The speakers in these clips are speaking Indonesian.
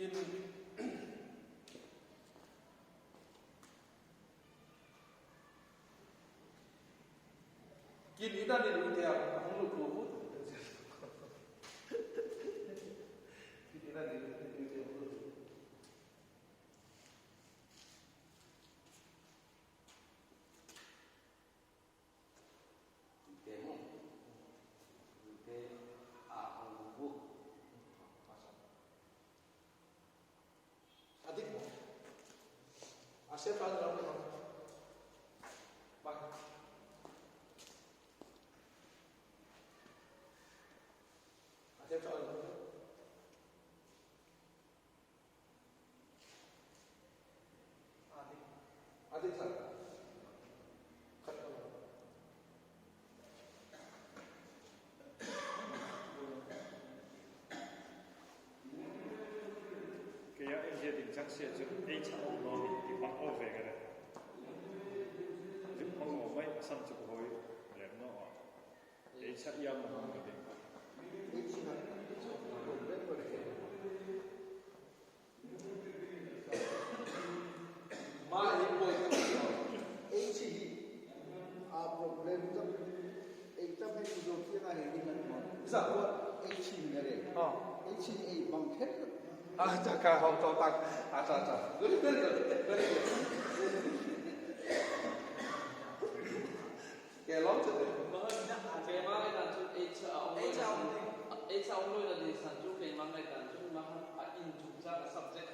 Kini dah di dunia aku lu kubu. Kini dah di dunia aku. Demo, de aku. Adik mo, asyik kalau dalam rumah. Bang. Asyik kalau dalam rumah. Adik saya. Kaya India din chắc sẽ chụp ấy chắc ông nói thì bắt ô về cái này chụp ông ngồi mấy sân chụp hồi làm nó ấy chắc yam mà không cái gì Ma ini poin HE problem itu ekta में जो किया ना है ini bisa buat. HE मेरे Oh. HE bangkit Jaga hong totak, aca. Very good. Kaya long tu. Kaya mang ay tansu ông nuôi là gì sản xuất kaya mang ay tansu mang in chụp ra cái subject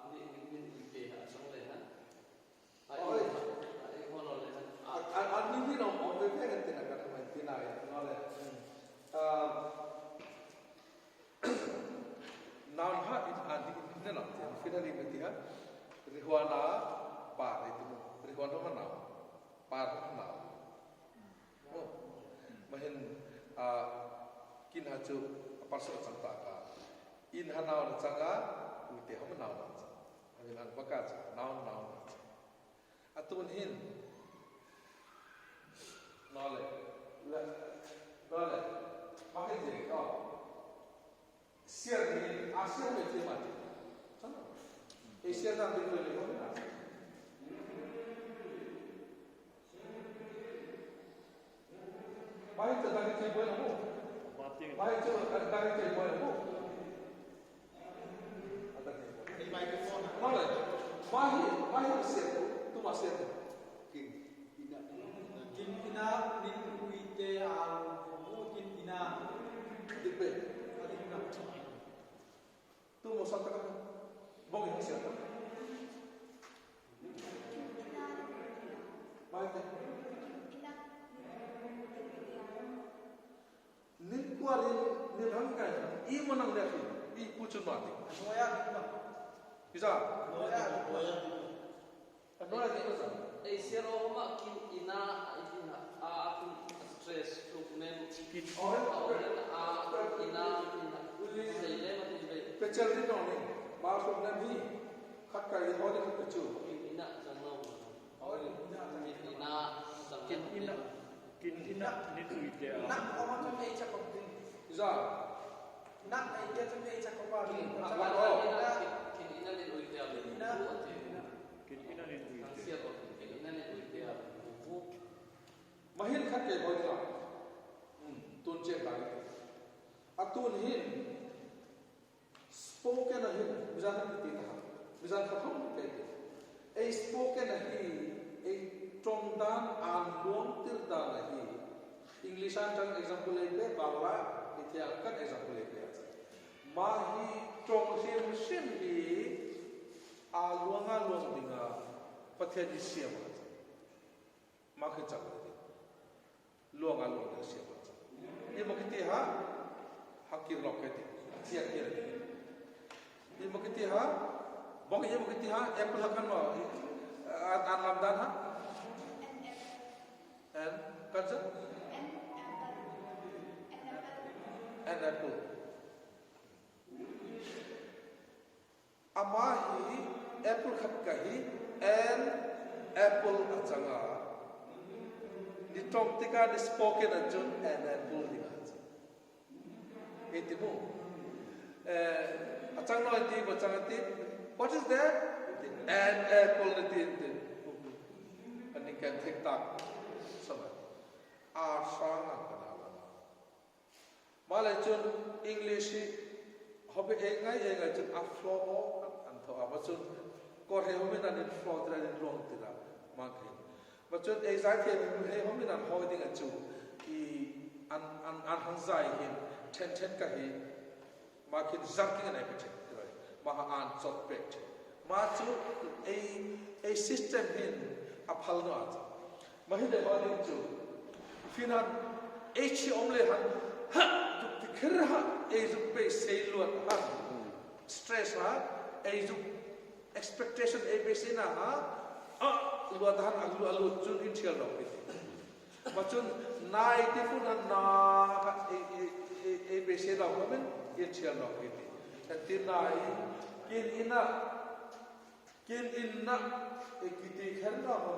ni kaya sống lên ha. Oi. Con nói lên Anh ni nó mong về cái tin akan main tin ay, nó le. Naun ha adi ini nak kita di media Rihuana par itu Rihuana mana par mana oh mahin kin haju apa soal cerita ka in hanau canga ute ham nau nau amin bakat nau atun hin nole pakai je kau Siar ni Asia mesti mati. Sana. Asia dah boleh mana? Baik tu dari cewek boleh apa? Baik tu dari cewek boleh apa? Ada ni. ini microphone Mana? Baik siar tu masih ada. king Ina nin uite al mungkin ina Dipe. adina Tu mau satu kan? Bagi ni siapa? Baik. Nin kualin nin hangkai. I menang dia tu. I pucun mati. noya ina Bisa? noya Noya itu sah. Siro mak ina aku stress tu nem Oh, ina saya mati be Kecil ni ni. Bahawa problem ni hak kali hal itu kecil. ina jangan oh ina ina kin ina ni tu ite nak orang tu ni cakap ni Bisa? nak dia tu ni cakap apa ni ina ni uite al kin ina ni tu ite siapa ina ni uite al Mahir hak kali hal itu. Tun cek lagi. Atun hin spoken hin misalnya kita misalnya kamu kita spoken hin tromdan anluang tirdan hin English an example lepe Bangla itu akan example lepe mahi trong hin sim hi alwang dinga pathe di siam maka cakap luang di siam ini makiti ha hakir loketi siap kira ini makiti ha bang ini makiti ha apple hakan ma an lamdan ha and kansa and apple amahi apple khapkahi and apple achanga di tom tika di spoken ajun and apple di itu mo achang noi ti bachang ti what is that and quality ti ani kan thik tak sama sang an kana malai chun english hobe engai chun a flow an tho abachun ko he hobe na ni flow tra ni long ti da ma ke bachun exact he hobe na holding a chu I an hang zai hin ten ka hi ma kin zarking an epit ma an chot pet ma chu a system hin a phal no at ma hi de holding chu finan h omle han ha tu khir ha e zu pe sei luat ha stress ha e zu expectation e be sina ha luat han alu chun in thial no ma chun nai ti fu na e be se la women in thial no ki ti nai kin inna e ki ti khan na ma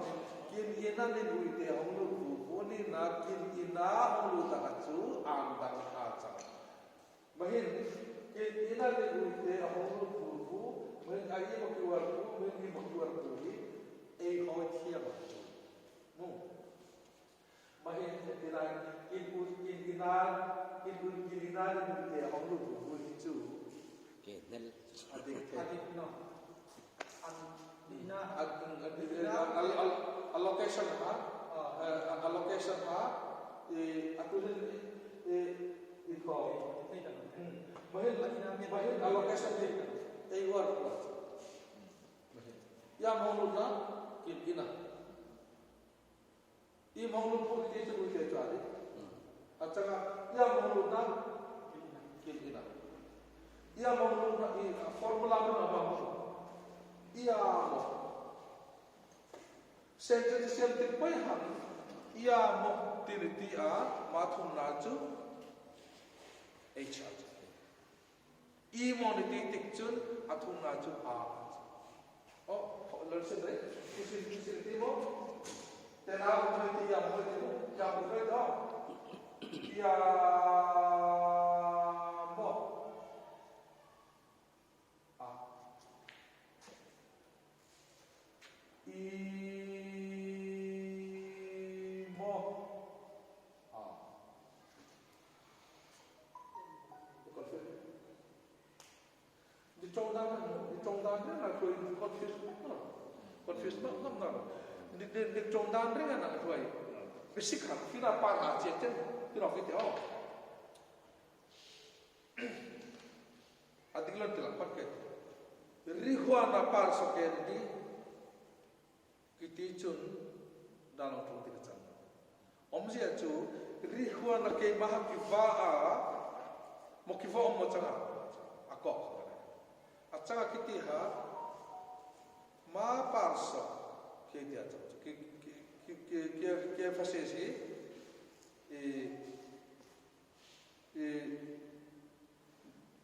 kin inna ni lui te hong lu bu ni na kin inna hong lu ta chu ang dang a cha mahin kin inna ni lui te hong lu bu mahin ai mo ki war bu mahin ni mo ki war bu ni e ho thia ma chu no mahin tiran ininar ni te hong lu bu ni chu ke nel adik no an dina allocation ha atulin ko mahin allocation ni war ya hong lu na kin ina I hong lu pu ti chu te chu adi achaga ya hong lu na kin ina ya hong lu na I formula na ba ho ya mo sentence ti pai ha ya mo ti ti a ma thum na chu h I mo ni ti tik chun athum na chu a learn re kisin ti mo tena mo ti ya mo ti mo ya mo re do ya mo I mo di trong dan na koi confuse na di trong dan ring na koi basic ha kina pa ha che chen kina ki te adiglan tila pat ke rihwa na par so ke ni kiti chun dalong thong ti chang omji chu rihwa na ke maha ki va a mo ki va mo changa ako achanga kiti ha ma par so ke dia ki facesi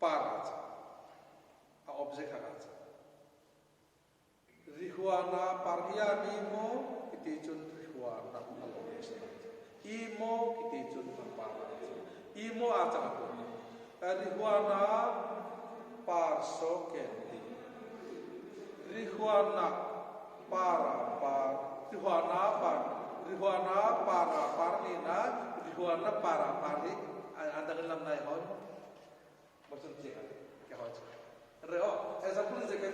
par a object ha Rihwana parhia nimo kiti chun rihwana allocation imo kiti chun para imo achang ko rihwana parso kendi rihwana para parnina rihwana para pari anda dalam nai hon maksud dia ke hon reo example je ke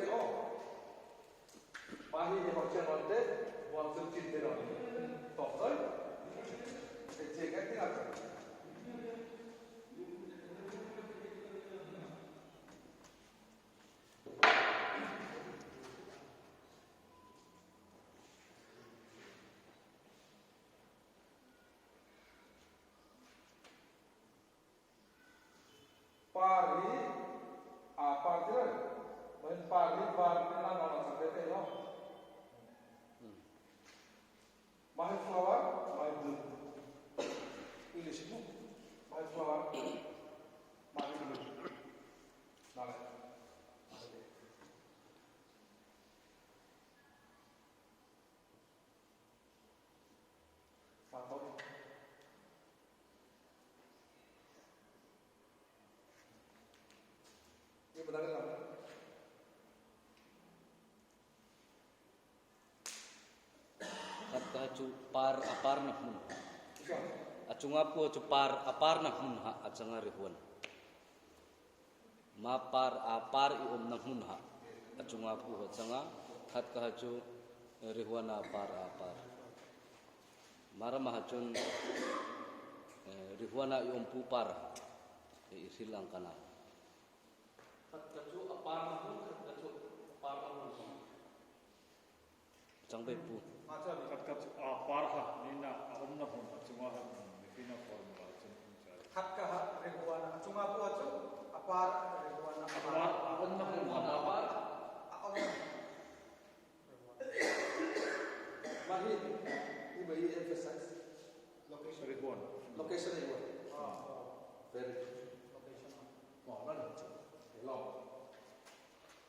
Mahi ni macam mana? Buat suci dia orang. Tahu tak? Cek kan tidak. Pari apa dia? Main pari nama sampai tu. My flower, my bloom. English book. My flower, my bloom. Nale. Fatau. Benar kan? Kat kaju par apar na mun. Acunga pu cu par apar na mun ha acanga rihuan. Ma par apar I na mun ha. Acunga pu acanga kat kaju rihuan apar apar. Mara mahacun rihuan I pu par. Sri Lanka na. Kat kaju apar na mun kat kaju apar na mun. Cang pu. kat parha nina omna hon acunga ha pina formula Hat ka rehuan acunga pu acu apar rehuan apar. omna hon apar Mahir, ini bagi emphasize ribuan location ini buat. Very Location. mau mana? Long.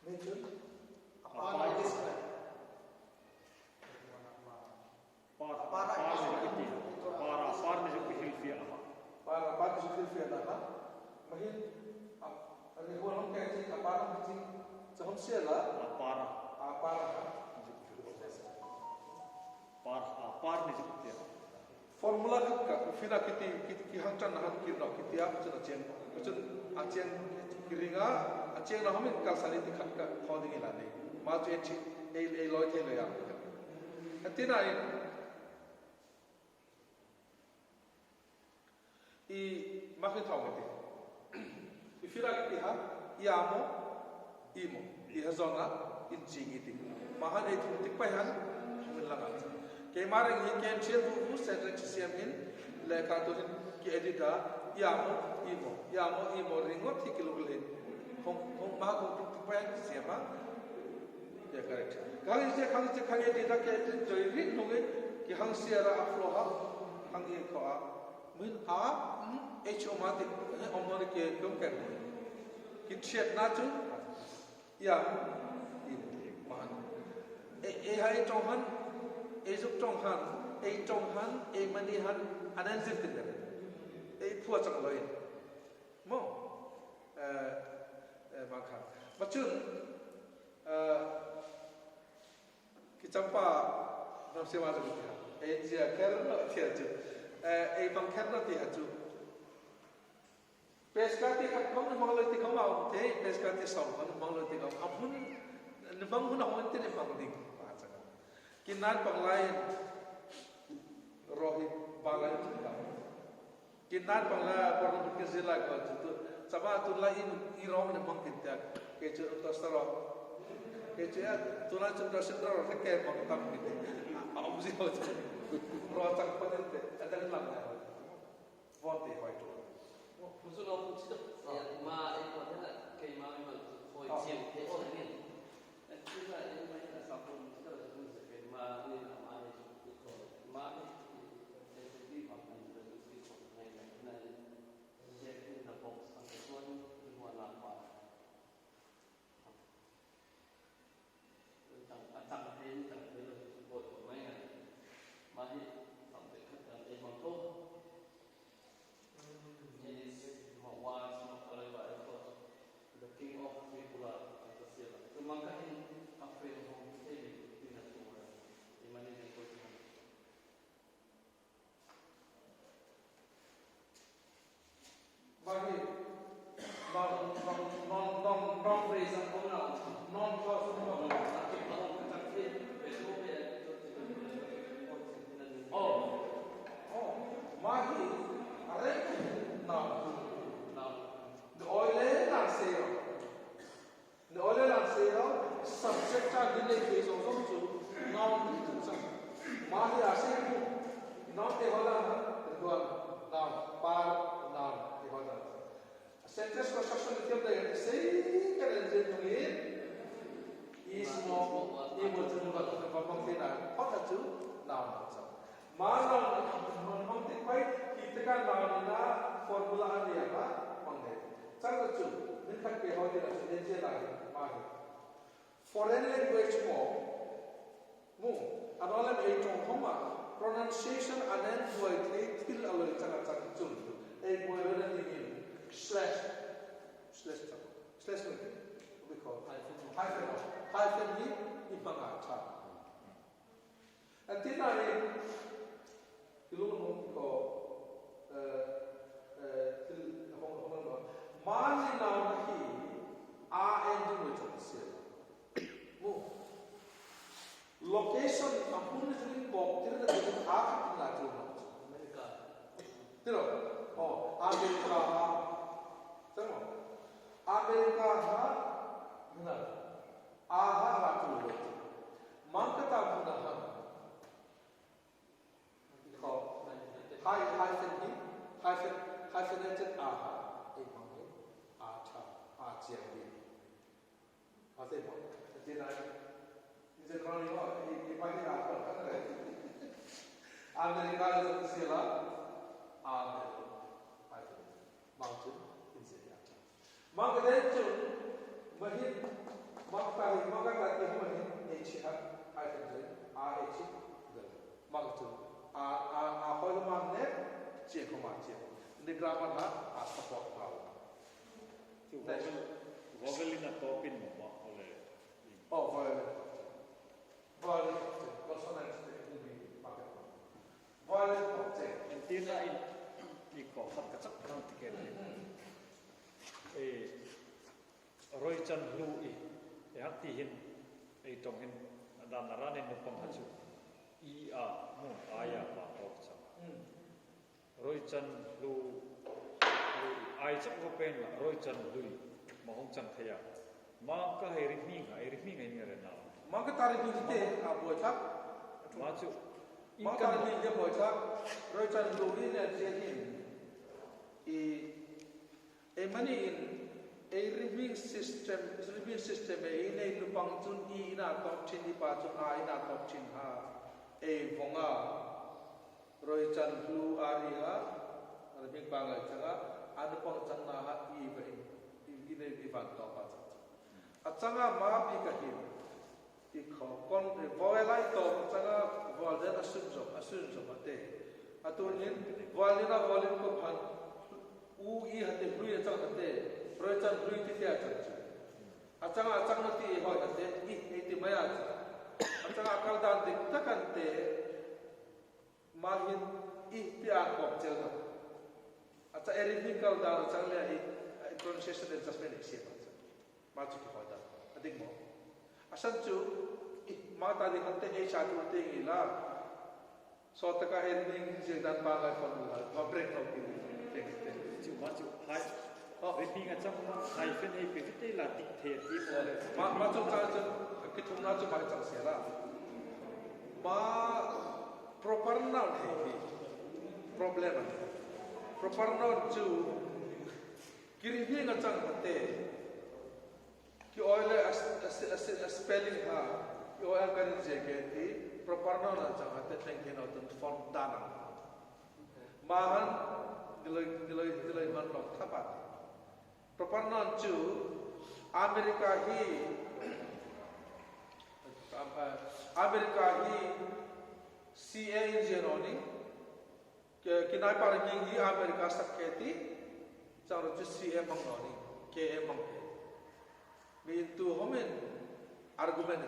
Nature. Apar Apa is itu? para ni hilfi aha Para bagus filfi adalah mahir. Ribuan orang kayak sih, apa orang sih? Sebab siapa? para Apa? ni jiptia Formula ka fina kiti hangchan nahan kirna kiti ap chun aceng kiringa aceng na hamin kal sali ti khatka khoding ilani ma chu e loi the lo ya atina I makin thau mate I fira kiti ha iamo imo I hazona in jingiti mahan e thum tik pai han min langa ke marang hi ken chel bu center CM in le ka to ki edita yamo imo ringot thi kilogule hom ma ko tik pai CM ma ya correct khang edita ke joy ri no ge ki hang siara aflo ha hang ye ko a min a ho ma ti omor ke kom ke ki chet na chu ya ma e hai tong han e giúp trong han e mani han anan zip tin dare e phua chang loi mo ma kha machun ki champa nam se ma ju e jia ker no thia ju e bang ker no ti ha ju peskati khat bang no loi ti khom au te peskati som bang loi ti khom apun bang hun ho ti ne bang ding Kinan panglain rohit balai kita. Kinan pangla korang berkezila kau tu. Sama tu lain irong ni bang kita. Kecil untuk staro. Kecil tu lah cuma staro. Sekai bang tam kita. Aku sih tu. Rotak pada tu. Ada dalam ni. Vote hoi tu. Musuh orang tu ya ma itu ada kayak ma memang hoi siang tu orang ni. Kita ini macam sabun kita sabun sekian ma ni ma ni tu ma ni jadi apa ni tu tu na check in the box ang tuan tuan apa tang hen tang belo buat mai ma ni sampai kata memang tu jadi hawa kalau itu the king of Tripura atau siapa tu makanya apa yang kita ini semua di mana dia posisi Bagi non presa komunal non kosun komunal tapi kalau kita besok ya mahi are now now the oil lansero subject are dile case also to now mahi ase not te hola now par now te hola sentence construction tiap dah sei keren je tulis is no imo jumpa kapang tina hot tu now mana non te pai kita kan na formula ani apa mangde cara tu minta ke hoje na sedenje lagi mahi foreign language mo anolam ei tong homa pronunciation anen buai thei thil aloi changa chang chun ei buai ran ni slash call hyphen. hyphen ni ipanga cha antina ni lu no ko til hong no mani na hi a ending with it mo location ampun ni bok tir na a na tu no America. tiro America tamo America ha na aha ha tu mangkata buna ha ko hyphenated aha e mangi acha acha di ase mo dina is it running out e pai na ko ka re America is sila mountain in Syria mangkata mahin maka ke mahin h hyphen ah mangtu a hoi man ne che ko ma che ni grammar ha a support pa tu vogelina topin mo ba ole vowel consonant will be packet vowel object entina in ko khat ka chak kan tiket e roi chan lu e hak ti hin e tong hin dan ranin no pang hachu I a mo aya ba tok cha roi chan lu ai chak ko pen la roi chan lu ma hong chan thaya ma ka he ri mi ngai re na maka tari bi te a bo chak ma chu maka tari bi je bo chak roi chan lu ni ne je hin e mani in a ribbing system e in a lupang chun I ina top chin I pa chun a ina top chin ha e vonga roi chan lu aria ribbing bang changa anupang chan na ha I ve in a ivan to pa cha changa ma bi ka hi I kho kon voelai to changa vol den asun zo ate atunin volina volin ko phan u I hate blue chang ate roi chan blue ti tia chang achang na ti hoi ate I ti maya achang akal dan dik takan te mahin I ti a kop chel na acha erifical dan chang le I pronunciation adjustment I se ma chu ki hoi da adik mo asan chu ma ta di hante e cha tu te ila so ta ka erifing je dan pa ga formula ma break no ki chu ma chu hai ripping a cham ma hai fen ei pe te la tik the ti ole ma chu cha chu ki thum na chu ma chang se la ma proper noun hai ki problem proper noun chu ki ripping a chang te ki oile a spelling ha ki oil kan je ke ti proper noun a chang te thank you no form dana mahan diloi man lok thapat proper noun chu America hi CA in genoni kinai parking hi America saketi charo chu CA mangoni KA mang me tu homen argument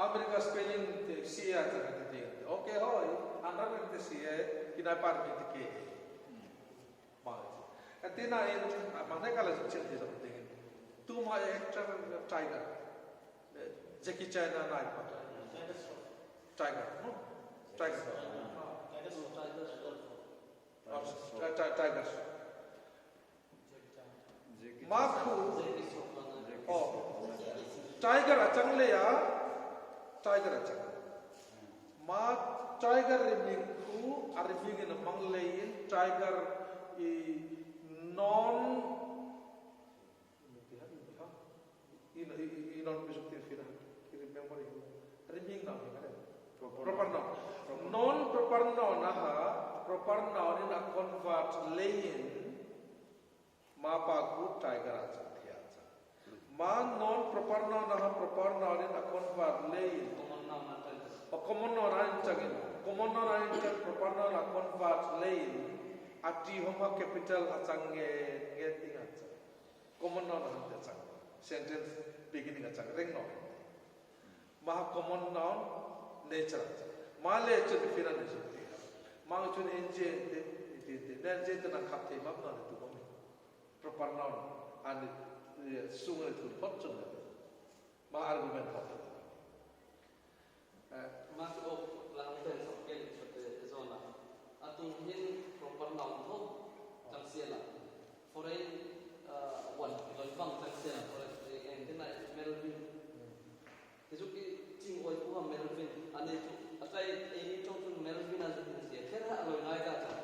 America spelling CA saketi okay hoy underline the CA kinai parking ke atina in manai kala chen thi so thing tu ma actor tiger Jackie Chan na nai pa tiger Makhu tiger achang le ya tiger achang ma tiger riming khu arifing in mang le in tiger I non bisukti fira ki remember riming na proper noun non proper noun ha proper noun in a convert lein ma pa ku tiger acha thia ma non proper noun ha proper noun in a convert lein common noun in chagin common noun in chag proper noun a convert lein ati homa capital achang nge tinga common noun ha chang sentence beginning achang reng no ma common noun nature ma le chun finan ne chun ma chun enje de nen je tan khap the map no tu mo proper noun and sungai tu hot chun ma argument hot Masuk lantai sampai seperti zona. Atung hin proper noun tu tangsialah. Foreign one loibang tangsialah. Foreign yang kena Melvin. Kecuali cing oi puha Melvin. Ane tu akai ini contoh Melvin aja tangsiah. Kira aloi naik aja.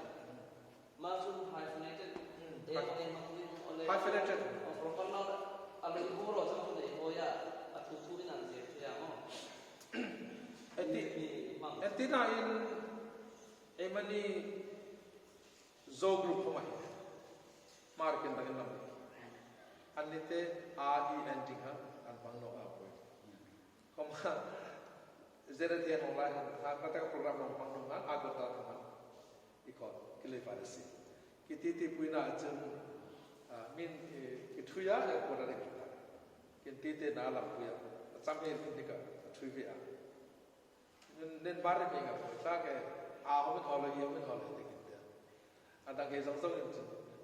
Masuk hyphenated. Hyphenated. Proper noun aloi horo contoh deh. Oh ya, atu turin aja. Ya mo. Etina in emani zo group homai market dengan nama anite a ending ha an bangno a boy koma zera dia online ha kata program no bangno ha agota ha ikon kile parisi kititi puina ajeng min kituya ya kora de kita kitite na lam puya sampai kitika thuya nên ba mươi ngày ta cái không thọ là nhiều mới thọ là gì kia anh ta cái giống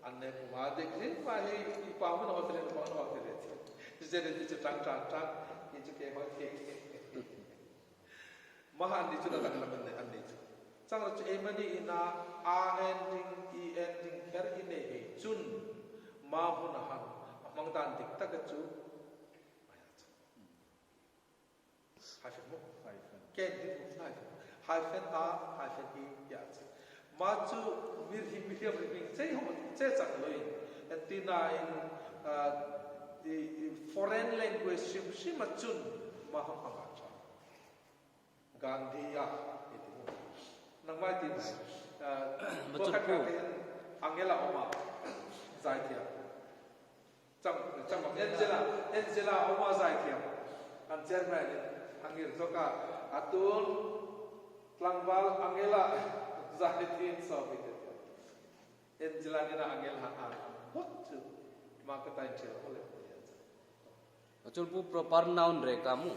anh này cũng mà để cái mà hay bao mới thọ thì nó bao thọ thì đấy chỉ để chỉ trăng cái cái hỏi cái mà anh đi chỗ nào làm mình anh đi chẳng là em đi ina a ending e ending her ine he chun ma hun han mang tan dik ta cái chu hai phần một cái hyphen a hyphen e ya ma chu mir hi medium living sei ho che chang loi antina in the foreign language sim chun ma ha ha cha gandhi ya itu nang mai tin ma chu ko angela oma zai thia cham angela oma zai thia an chairman angel zoka atun Tlangwal Angela Zahidin Sobit Angela nina Angela what to marketain chel oleh Acul pu proper noun rekamu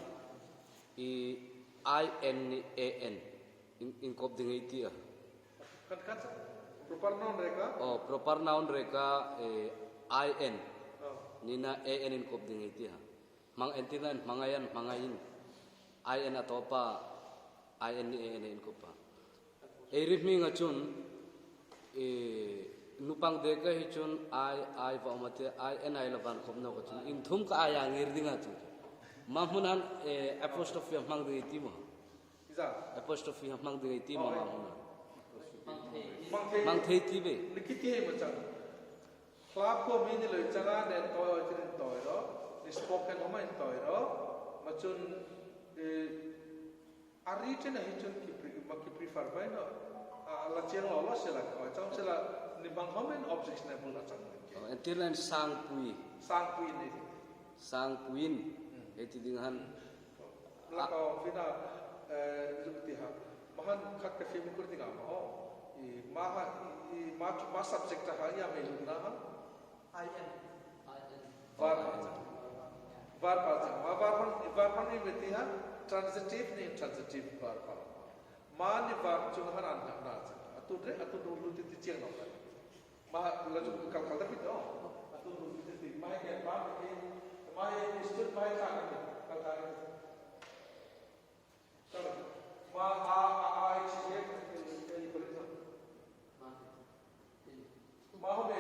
INAN ingkop dengan itu ya kan proper noun reka oh proper noun reka IN nina AN ingkop dengan itu ya mang entinan mangayan mangayin IN atau apa INAN ingkop pa erif mi ngacun nupang deka hicun I pa umate IN I laban kop na ngacun inthum ka ayang irdi ngacun mamunan apostrophe mang de iti mo isa apostrophe mang de iti mo mamunan mang thei ti be nikiti he macam klap ko mi ni loi changa ne toy chin toy ro ni spoken homa in toy ro macun ari chen he chun ki prefer bai no la chen lo lo sela ko chang sela ni bang homa in objectionable la chang entilan sang pui ni sang puin eti dengan la ko fina zubti ha mahan khat ka film kur dinga ma ma subject ha ya me luna ha var pa ma var ni beti ha transitive ni intransitive var pa ma ni var chung han an na atu dulu ti chiang no ma la chu kal kal ta bit no atu dulu ti ma ke ba ke ma ye stood by ka ke kal kal chalo ma chi ye ke polisa ma ho me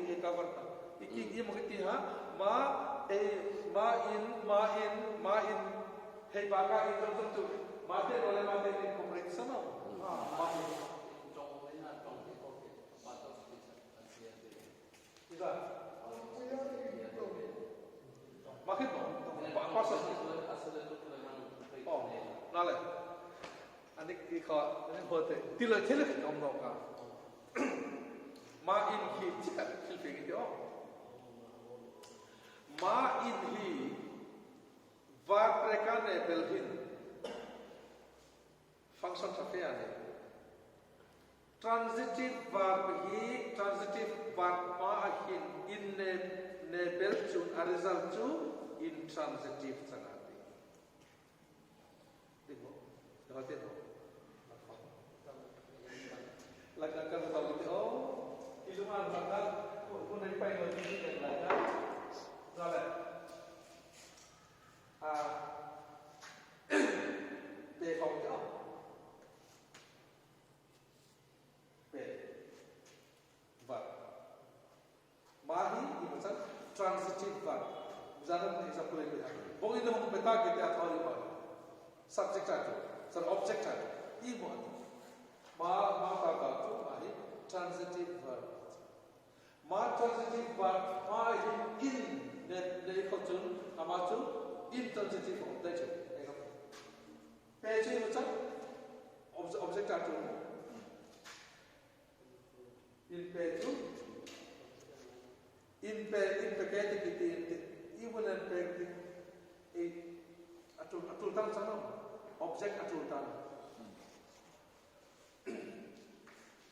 ye cover ta iki ye mo ke ha ma in hey baka in tu mate oleh mate in comparison no ma Isa makin no pasal oh nale anik iko ini hote tilo om no ka ma in hi chika kilpe gitu ma in hi verb reka ne belhin function safia ne transitive verb ma hin in ne bel chun a result chu intransitive sangat. Tengok, dah tengok. Lagkan tahu itu oh, iluman bakal pun dari payung ini yang lain. Salah. Pe không chứ pe vật mahi ini macam transitive verb. Misalnya example ini dah. Bagi ini हम बता के क्या था ये subject आते, sir object आते, ये बहुत. Ma का verb तो mahi transitive verb. Ma transitive verb mahi in dari kocun, amacu intransitive verb dah je. Pe je macam object आते. In pe tu in kaya kita even in pe atul tan sana object atul tan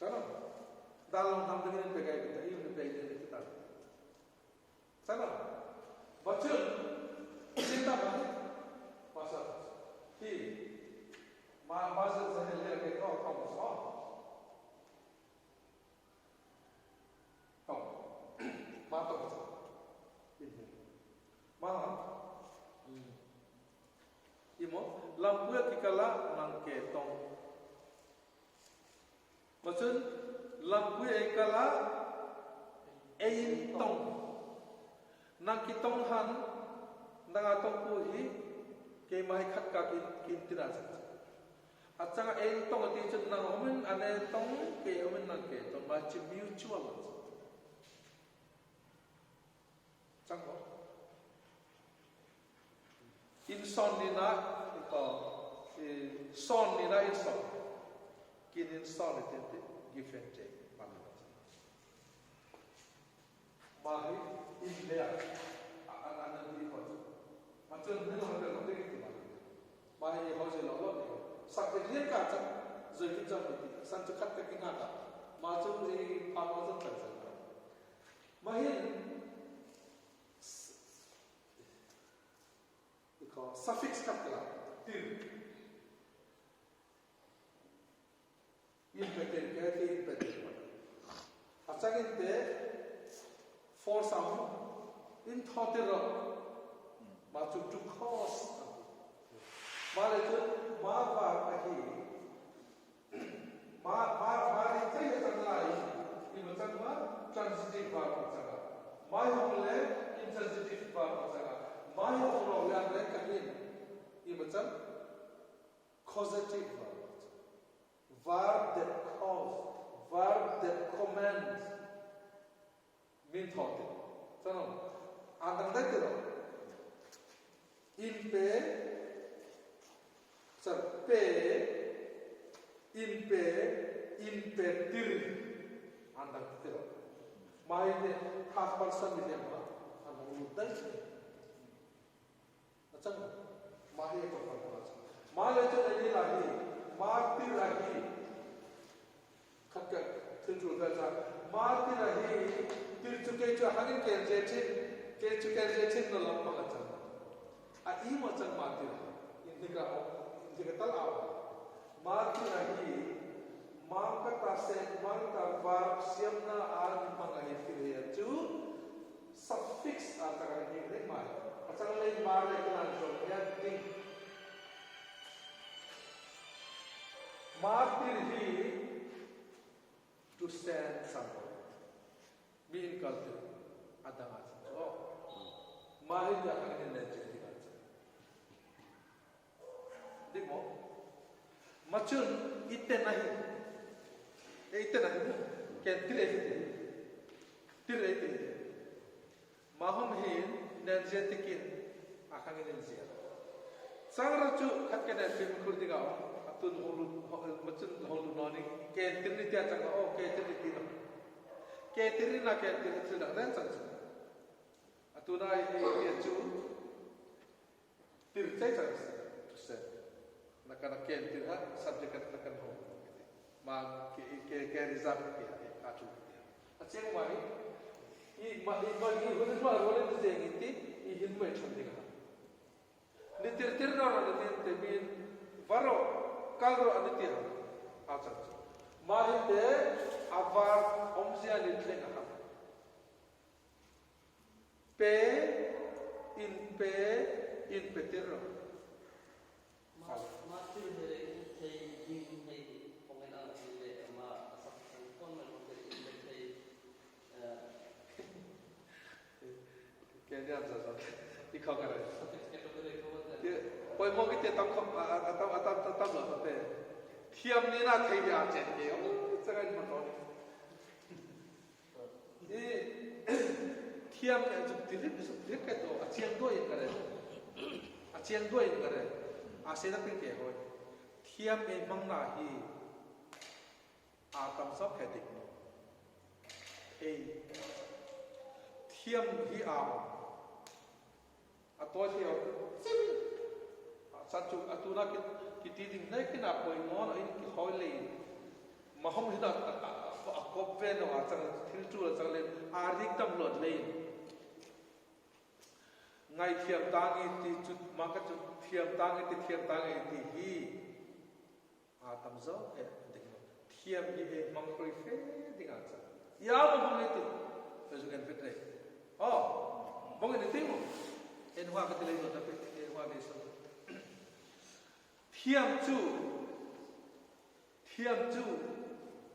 sana dalam nam dengan pe kaya kita even pe kita sana baca cinta banget masa ti masa saya lihat ke kau semua Mata betul. Mahal. Imo lampu yang kikala nangke tong. Maksud lampu yang kikala ain tong. Nangki tong han nangatong puhi ke mai khat ka kintiras. Atang ain tong ati chun nang omen ane tong ke omen nangke tong macam mutual. Sangko. Inson nina itu, son nina inson. Kini inson itu give and take. Mahi India, anak ini kau. Macam ni orang orang itu mahi kau je lalu. Sakit dia kata, jadi jam itu. Sangat kat kekingata. Macam ni paman macam mahi suffix katla tir impeter कहते impeter अच्छा किंतु for some in thote ro macam to cause माले तो माँ बाप अही माँ इतने ही चंगलाई ये मतलब माँ transitive verb चंगा माँ हमले intransitive verb चंगा माँ हमले हमले कहीं ये मतलब causative verb that cause verb that commands mean thote चलो आंदर देते रहो in पे sir pe impetir andang tiro mai ne half person ni ma anu udai acha mai ko ko ma le to ni lagi ma tir lagi khak thil da ja ma tir lagi tir chuke chu hangin ke je chin no lam ma cha a I ma cha ma tir indika Dikatakan apa? Mati lagi, maka tasek, maka verb siamna al mengalir kiri itu suffix antara ini mai. Asal lain mari kita langsung ya ting. Mati lagi to stand somewhere. Being culture ada macam. Oh, mari jangan ini jadi. देखो मचुन इतने नहीं क्या तिरे माहम हिन नर्जेतिकिन आखांगे नर्जिया सांगराचु खत के नर्जिया मुकुर दिगाओ अतुन होलु मचुन होलु नॉनी क्या तिरनी त्या चंगा ओ क्या तिरनी ना क्या तिरनी ना रहन चंगा अतुना ये चु तिरते चंगा nak ken tirha subject kan ho ma ke result ke atu aceng mai I ma ni hono ma role de jengiti I ihin mai thandinga ni tir no ro ni te bin varo kalro anitia acha ma hi te avar omsia ni tlenga ha pe in petirro Masih dari kain ini pengenalan ini ama asap pun dari ini kain dia apa ikau kan kategori kawan dia poi mau kita tam loh tapi tiam ni nak kain dia aja dia jangan macam ni tiam yang jadi kayak tu aciang dua yang kare asyik nak pergi kau tiam yang mana hi atam sab kadik no tiam hi atau dia satu aturan kita ding naik kena poi mon ini kau leh mahom hidup aku pen orang jangan filter jangan leh arik tam lot leh ngay thiam tangi ti chut maka chut thiam tangi ti hi tam zo he thiam hi he mang koi fe dinga cha ya mo mang ti so kan fit re mong ni ting mo en wa ka tele no ta pe en wa be so thiam chu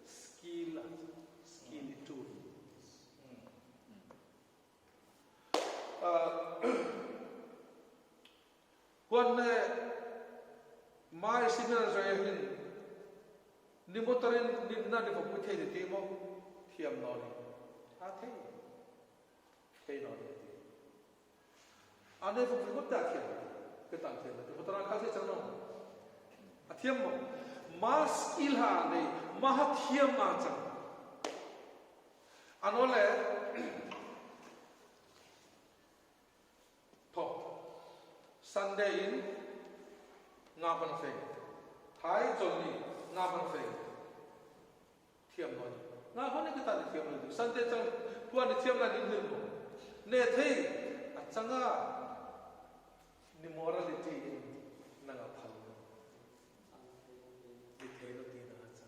skill tu Kuan mai signal saya hin ni motorin ni na de ko thei de mo thiam no ni a thei no ni ane ko ko ta thiam ke ta thiam ko ta ka se chang no a thiam mo ma skill ha nei ma thiam ma chang anole Sunday in ngapan fe Thai Johnny ngapan fe thiam no ngapan ni kita ni thiam no Sunday chang puan ni thiam na ni ni mo ne thei achanga ni morality na nga phal ni thei no ti na cha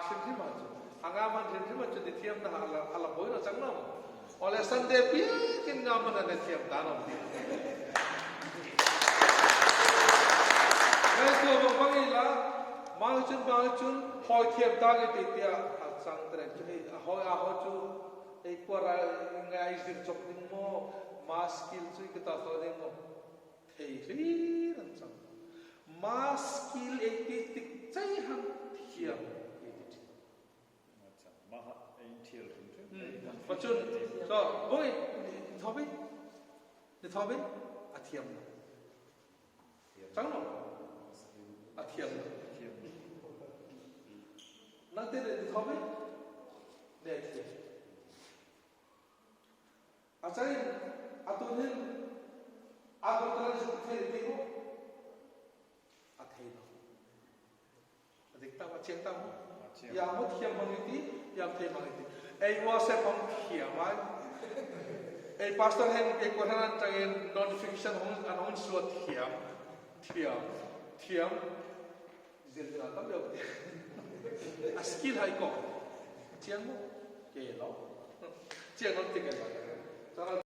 sin thi ma chu anga man sin thi ma chu ni thiam na ala boy no chang no oleh Sunday bikin ngapan na thiam ta no Kalau bangila, mangcun, hoi tiap tali titia, sang terang jadi, hoi tu, ekor ngai sih cok mo, maskil tu kita tahu mo, hei rancang, maskil tik cai ham tiap, macam maha intil tu, macam, so, boleh, dithabi, atiam, cang no. Atiam nanti di thome dek acarin atunin agotalan seperti itu athena adikta macam tamu yang mau tiam mangiti yang tiam mangiti wase pam kiamai pastor hen kohanan tangin notification hong suat tiam zil tam được skill hay có chiang mo ke lo chiang non ti ke